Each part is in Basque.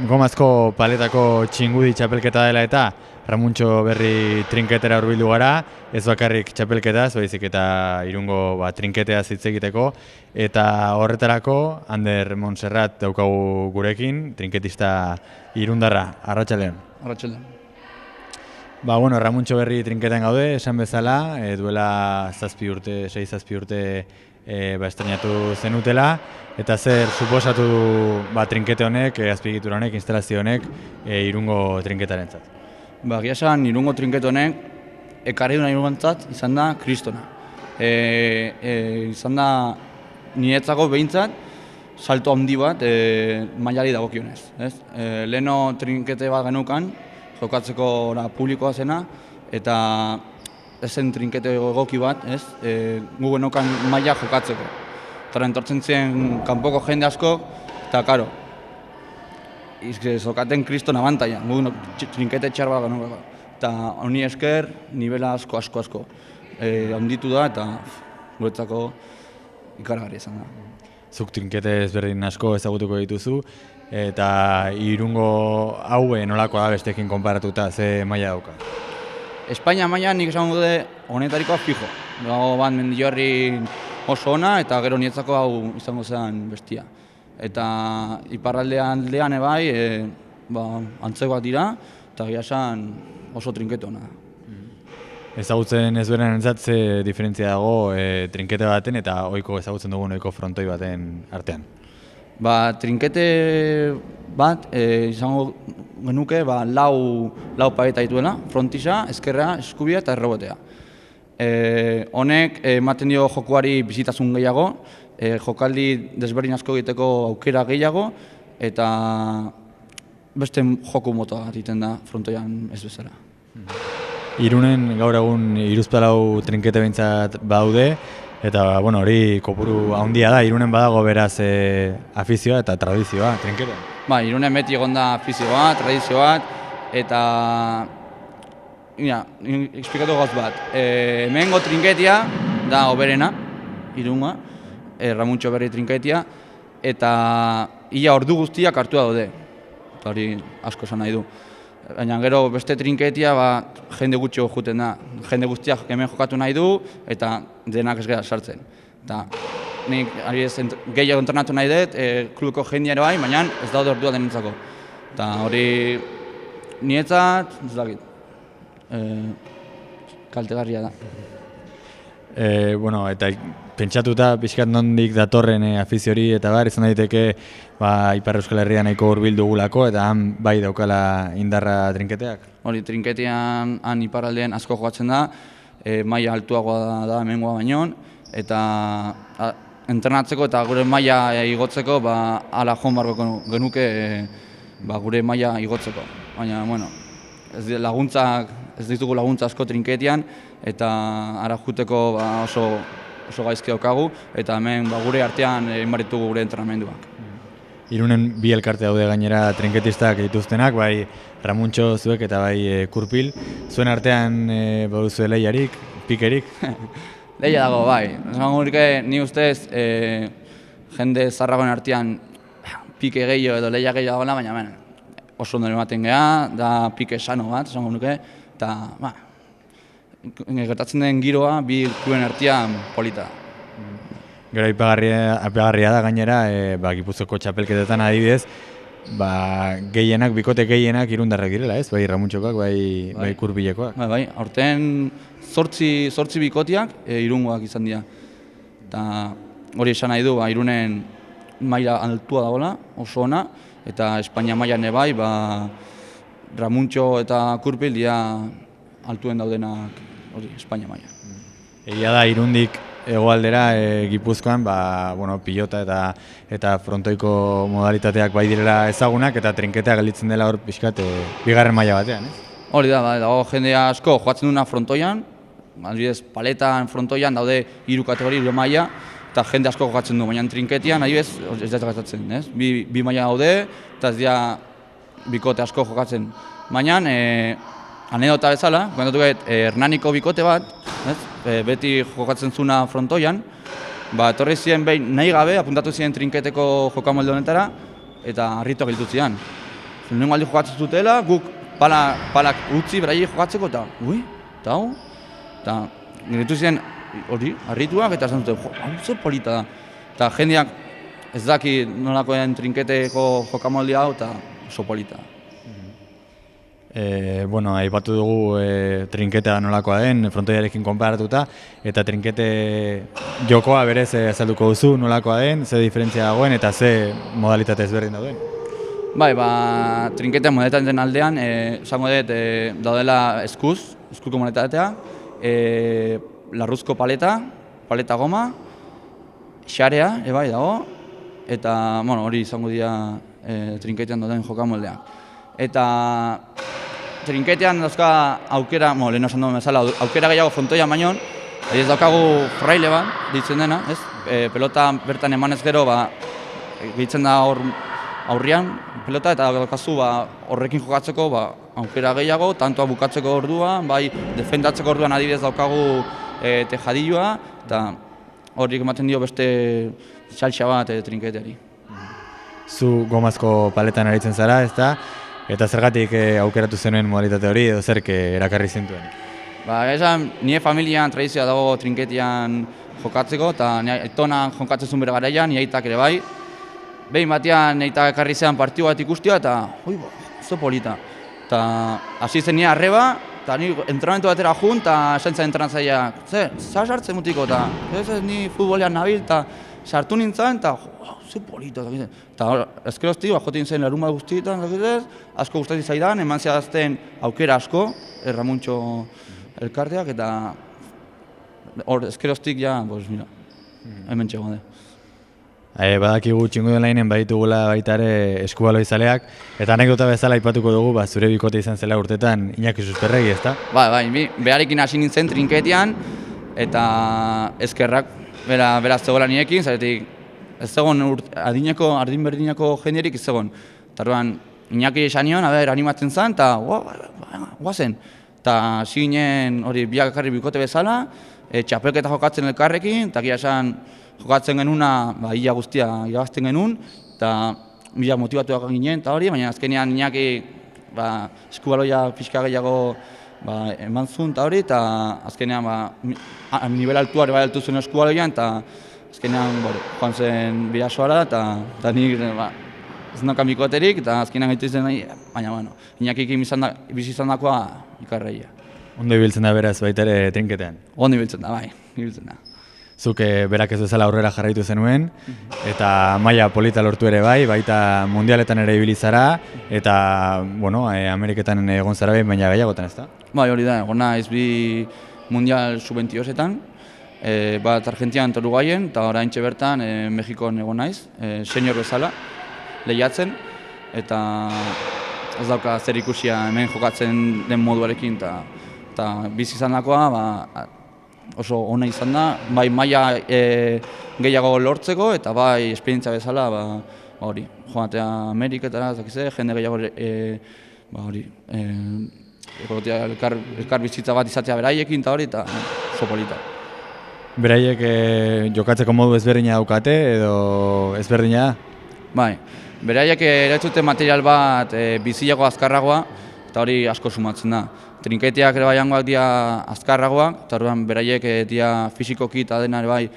gomazko paletako txingudi txapelketa dela eta Ramuntxo berri trinketera hurbildu gara, ez bakarrik txapelketaz, baizik eta Irungo trinketeaz hitz egiteko, eta horretarako Ander Montserrat daukagu gurekin, trinketista irundarra. Arratsaldeon. Arratsaldeon. Ramuntxo berri trinketan gaude, esan bezala, duela 6-7 urte estrenatu zenutela, eta zer suposatu du trinkete honek, azpiegitura honek, instalazio honek, Irungo trinketarentzat? Egia esan, Irungo trinkete honek, ekarriduna Irungantzat izan da kristona. Izan da niretzako behintzat, salto handi bat mailari dagokionez. Leheno trinkete bat genukan, jokatzeko publikoa zena, eta ezen trinkete egoki bat, gu genukan maila jokatzeko. Eta entortzen ziren kanpoko jende asko, eta karo, zokaten kriston abantaia, gu trinkete txar bat genukan. Eta honi esker, nivela asko. Handitu da eta guretzako ikaragarria izan da. Zuk trinkete ezberdin asko ezagutuko dituzu, eta Irungo haue nolakoa da besteekin konparatuta, ze maila dauka? Espainia maila nik esan dute honetarikoa fijo. Dago bat Mendillorri oso ona eta gero nietzako hau izango zen bestia. Eta iparraldean ebai, antzekoak dira, eta egia esan oso trinketo ona da. Ezagutzen ezberdinentzat ze diferentzia dago trinkete baten eta ezagutzen dugun ohiko frontoi baten artean? Trinkete bat izango genuke lau pareta dituela, frontisa, ezkerra, eskubia eta errebotea. Honek ematen dio jokuari bizitasun gehiago, jokaldi desberdin asko egiteko aukera gehiago, eta beste joku mota bat egiten da frontoian ez bezala. Irunen gaur egun 34 trinkete behintzat badaude, eta hori kopuru handia da, Irunen badago beraz afizioa eta tradizioa trinketean. Irunen beti egon da afizioa, tradizioa, eta eksplikatu gauz bat. Hemengo trinketia da oberena, Irunga, Ramuntxo berri trinketia, eta ia ordu guztiak hartua daude. Hori asko esan nahi du. Baina gero beste trinketia jende gutxi juten da. Jende guztiak hemen jokatu nahi du eta denak ez gara sartzen. Nik gehiago entrenatu nahi dut, klubuko jendea ere bai, baina ez daude ordua denentzako. Eta hori niretzat, ez dakit, kaltegarria da. Eta pentsatuta pixkat nondik datorren afizio hori eta izan daiteke Ipar Euskal Herrian nahiko hurbil dugulako eta han bai daukala indarra trinketeak? Hori, trinketean han iparraldean asko jokatzen da, maila altuagoa da hemengoa baino, eta entrenatzeko eta gure maila igotzeko ala joan barko genuke gure maila igotzeko. Baina, ez ditugu laguntza asko trinketean eta ara juteko oso gaizki daukagu eta hemen gure artean egin behar ditugu gure entrenamenduak. Irunen bi elkarte daude gainera trinketistak dituztenak, bai Ramuntxo zuek eta bai Kurpil. Zuen artean baduzu lehiarik, pikerik? Lehia dago, bai. Ni ustez jende zarragoen artean pike gehiago edo lehia gehiago dagoela, baina oso ondo ematen geha, da pike sano bat, esango nuke, eta gertatzen den giroa bi kluen artean polita da. Gero aipagarria da gainera, Gipuzkoako txapelketetan adibidez, bikote gehienak irundarrak direla, ez? Bai Ramuntxokoak, bai Kurpilekoak. Bai, aurten 8 bikoteak Irungoak izan dira. Eta hori esan nahi du, Irunen maila altua dagoela, oso ona, eta Espainia mailan bai, Ramuntxo eta Kurpil dira altuen daudenak hori Espainia maila. Egia da Irundik hegoaldera Gipuzkoan pilota eta frontoiko modalitateak bai direla ezagunak eta trinketea gelditzen dela hor pixkat bigarren maila batean, ez? Hori da, dago jendea asko jokatzen duna frontoian, adibidez paletan frontoian daude 3 kategori, 3 maila, eta jende asko jokatzen du, baina trinketean adibidez ez da gastatzen, ez? Bi maila daude eta ez dira bikote asko jokatzen. Baina anedota bezala, kontatu Hernaniko bikote bat, beti jokatzen zuna frontoian, etorri ziren behin nahi gabe, apuntatu ziren trinketeko jokamolde honetara, eta harrituak gelditu ziren. lehenengo aldi jokatzen zutela, guk palak utzi beraiek jokatzeko, eta hau, eta geritu ziren hori, harrituak, eta esan zuten, hau zer polita da. Eta jendeak ez daki nolakoen trinketeko jokamoldi hau, eta oso polita da. Bueno, aipatu dugu trinketa nolakoa den, frontoiarekin konparatuta, eta trinkete jokoa berez azalduko duzu nolakoa den, ze diferentzia dagoen eta ze modalitate ezberdin dauden. Bai, trinketa modalitateen aldean, esango dut daudela eskuko modalitatea, larruzko paleta goma, xarea, bai dago, eta hori izango dira trinketean dauden jokamoldeak. Eta trinketean dauzka aukera, lehen esan duen bezala, aukera gehiago frontoia baino, ez daukagu fraile bat, ditzen dena, ez? Pelota bertan emanez gero, gehitzen da aurrian pelota, eta daukazu horrekin jokatzeko aukera gehiago, tantoa bukatzeko orduan, bai defendatzeko orduan adibidez daukagu tejadilloa, eta horrik ematen dio beste saltxa bat trinketeari. Zu gomazko paletan aritzen zara, ezta? Eta zergatik aukeratu zenuen modalitate hori edo zerk erakarri zintuen? Esan, nire familian tradizioa dago trinketian jokatzeko, eta nire aitonan jokatzen zuen bere garaian, nire aitak ere bai. Behin batean nire aitak ekarri zean partidu bat ikustia, eta oso polita. Eta hasi zen nire arreba, eta nire entrenamentu batera jun, eta esan zen entrenatzaileak, zara sartzen mutiko, eta ez ni futbolean nabil, eta sartu nintzen, eta ze polita. Eta ezkeroztik, jotin zen larun bat guztietan, asko gustatzen zaidan, eman zehazten aukera asko, Ramuntxo elkarteak, eta ezkeroztik ja, hemen txegon. Badakigu Txingudun Lainen baditugula baita ere eskubaloi zaleak, eta anekdota bezala aipatuko dugu, zure bikote izan zela urtetan Iñaki Susperregi, ezta? Bai, beharekin hasi nintzen trinketian, eta ezkerrak beraz zegoela niekin, zaretik ez zegoen adin berdinako jenderik ez zegoen. Eta orduan Iñaki esan nion, animatzen zen, eta guazen. Eta zinen hori biak ekarri bikote bezala, txapelketa jokatzen elkarrekin, eta gira esan jokatzen genuna, ia guztia irabazten genuen, eta bila motibatuak ginen, eta hori, baina azkenean Iñaki eskubaloia pixka gehiago eman zuen, eta hori, eta azkenean nivel altuare bai altu zuen eskubaloian, eta azkenean joan zen Bidasoara, eta nik ez nokan bikoterik, eta azkenean gaitu zen nahi, baina Iñakikin bizi izan dakoa ikarreia. Ondo ibiltzen da beraz baita ere trinketean? Ondo ibiltzen da, ibiltzen da. Zuk berak ez bezala aurrera jarraitu zenuen, eta maila polita lortu ere baita mundialetan ere ibili zara, eta Ameriketan egon zara behin, baina gehiagotan ez da? Bai, hori da, egon naiz bi mundial sub-22etan, bat Argentinan eta Uruguayen, eta oraintxe bertan Mexikon egon naiz, senior bezala, lehiatzen, eta ez dauka zer ikusia hemen jokatzen den moduarekin, eta bizi izan dakoa, oso ona izan da, bai maila gehiago lortzeko, eta bai esperientzia bezala, hori, joatea Ameriketara, jende gehiago elkar bizitza bat izatea beraiekin, eta hori, eta oso polita. Beraiek jokatzeko modu ezberdina daukate, edo ezberdina da? Bai, beraiek eretzute material bat biziago azkarragoa, eta hori asko sumatzen da. Trinketiak ere bai hangoak dira azkarragoak, eta orduan beraiek dira fisikoki eta dena ere bai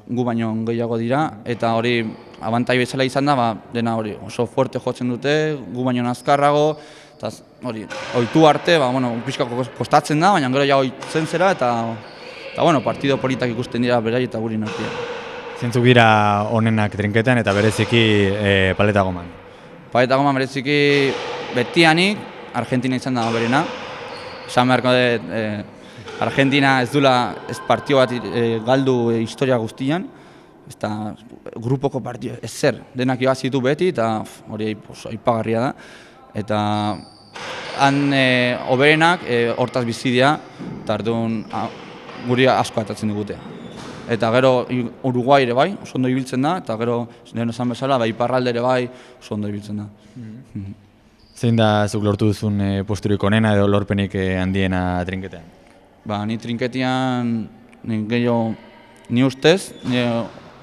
gu baino gehiago dira, eta hori abantai bezala izan da, dena hori oso fuerte jotzen dute, gu baino azkarrago, eta hori ohitu arte, pixkako kostatzen da, baina gero ja ohitzen zera, eta partido politak ikusten dira berai eta gurin artean. Zintzuk dira onenak trinketan eta bereziki paleta goman? Paleta goman bereziki betianik, Argentina izan da berena. Esan beharko dut, Argentina ez duela partio bat galdu historia guztian, eta grupoko partio ez zer, denak irabazitu beti, eta hori aipagarria da. Eta han oberenak hortaz bizidea, eta orduan guri asko atatzen digute. Eta gero Uruguai ere bai, oso ondo ibiltzen da, eta gero lehen esan bezala, iparralde ere bai, oso ondo ibiltzen da. Zein da zuk lortu duzun posturik onena edo lorpenik handiena trinketean? Ni trinketian ni ustez,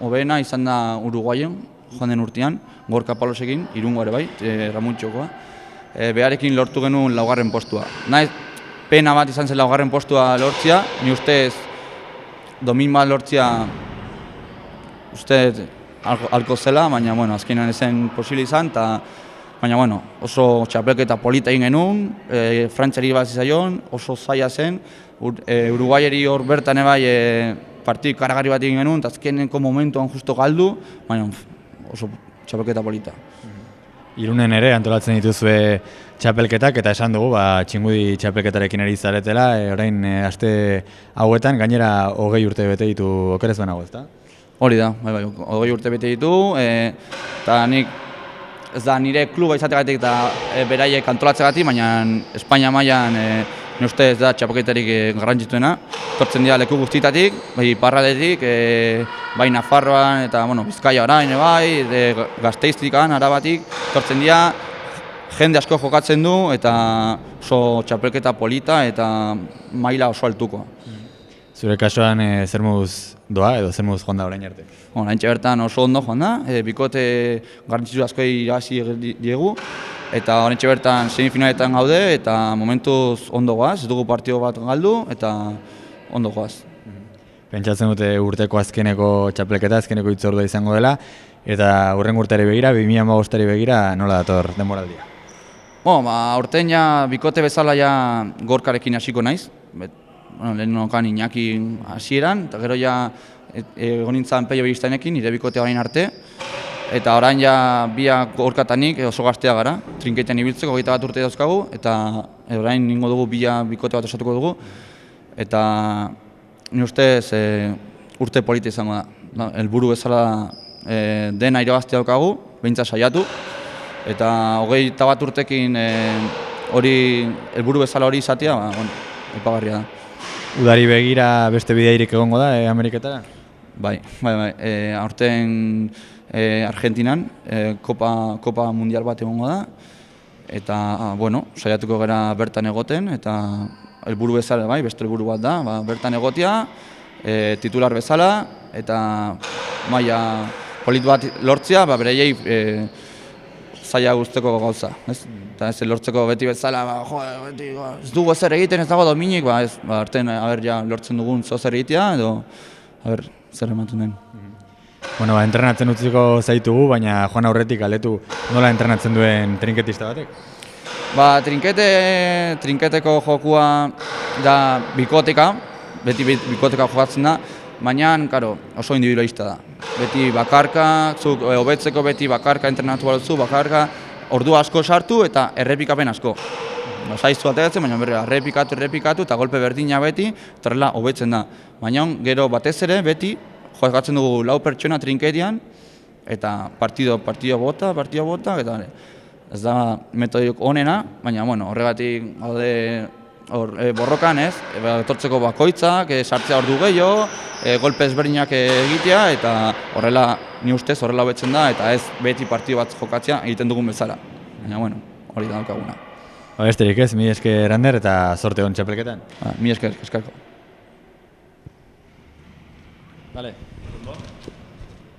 hoberena izan da Uruguaien joan den urtean, Gorka Palosekin, Irungo ere bai, Ramuntxokoa. Beharekin lortu genuen laugarren postua. Naiz, pena bat izan zen laugarren postua lortzia, ni ustez domin bat lortzia ustez alko zela, baina bueno, azkenean ezen posible izan, baina bueno, oso txapelketa polita egin genuen, Frantziari bat zizaion, oso zaila zen, Uruguaiari hor bertan ebai partidu karagarri bat egin genuen, eta azkeneko momentuan justo galdu, baina oso txapelketa polita. Irunen ere antolatzen dituzue txapelketak eta esan dugu Txingudi txapelketarekin ari zaretela, orain aste hauetan gainera 20 urte bete ditu okerez banago, ezta? Hori da, bai, 20 urte bete ditu, eta nik ez da nire kluba izategatik eta beraiek antolatzegatik, baina Espainia mailan nire uste ez da txapelketarik garrantzituena. Tortzen dira leku guztietatik, bai iparraldetik, bai Nafarroan eta Bizkaia orain, bai, Gasteiztikan, Arabatik, tortzen dira jende asko jokatzen du eta oso txapelketa polita eta maila oso altukoa. Zure kasuan zer moduz doa edo zer moduz joan da orain arte? Oraintxe bertan oso ondo joan da, bikote garrantzitsu asko irabazi diegu, eta oraintxe bertan semifinaletan gaude eta momentuz ondo goaz, ez dugu partido bat galdu eta ondo goaz. Pentsatzen dute urteko azkeneko txapelketa, azkeneko hitzordua izango dela, eta hurrengo urteari begira, 2015 begira, nola dator denboraldia? Aurten ja bikote bezala ja Gorkarekin hasiko naiz. Lehen nokan Iñaki hasieran, eta gero ja egon nintzen Peio Begiztainekin, nire bikote orain arte. Eta orain ja biak Gorkatanik oso gaztea gara, trinketean ibiltzeko 21 urte dauzkagu, eta orain ningo dugu bikote bat osatuko dugu. Eta nire ustez urte polita izango da. Helburu bezala dena irabaztea daukagu, behintzat saiatu. Eta 21 urtekin hori helburu bezala hori izatea, aipagarria da. Udari begira beste bideirik egongo da Ameriketara? Bai. Aurten Argentinan Kopa Mundial bat egongo da. Eta, saiatuko gara bertan egoten, eta helburu bezala, bai, beste helburu bat da, bertan egotea, titular bezala, eta maila polit bat lortzea, bereiei zaila guzteko gauza, ez? Eta ez lortzeko beti bezala, ez dugu ezer egiten, ez dago dominik, arten lortzen dugun zer egitea, edo zer ematen den. Entrenatzen utziko zaitugu, baina joan aurretik galdetu nola entrenatzen duen trinketista batek? Trinketeko jokua da bikoteka, beti bikoteka jokatzen da, baina oso individualista da. Beti bakarka, zuk hobetzeko beti bakarka entrenatu baduzu, bakarka, ordu asko sartu eta errepikapen asko. Zaiztu ateratzen, baina errepikatu eta golpe berdina beti, eta horrela hobetzen da. Baina gero batez ere beti jokatzen dugu 4 pertsona trinketian, eta partido bota, eta ez da metodik onena, baina horregatik gaude borrokan ez, etortzeko bakoitzak, sartzea ordu gehiago, golpe ezberdinak egitea, eta horrela, ni ustez horrela hobetzen da, eta ez beti partido bat jokatzea egiten dugun bezala. Baina hori da daukaguna. Besterik ez, mi esker Ander eta zorte hon txapelketan. Mi esker, eskarko. Vale.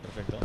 Perfecto.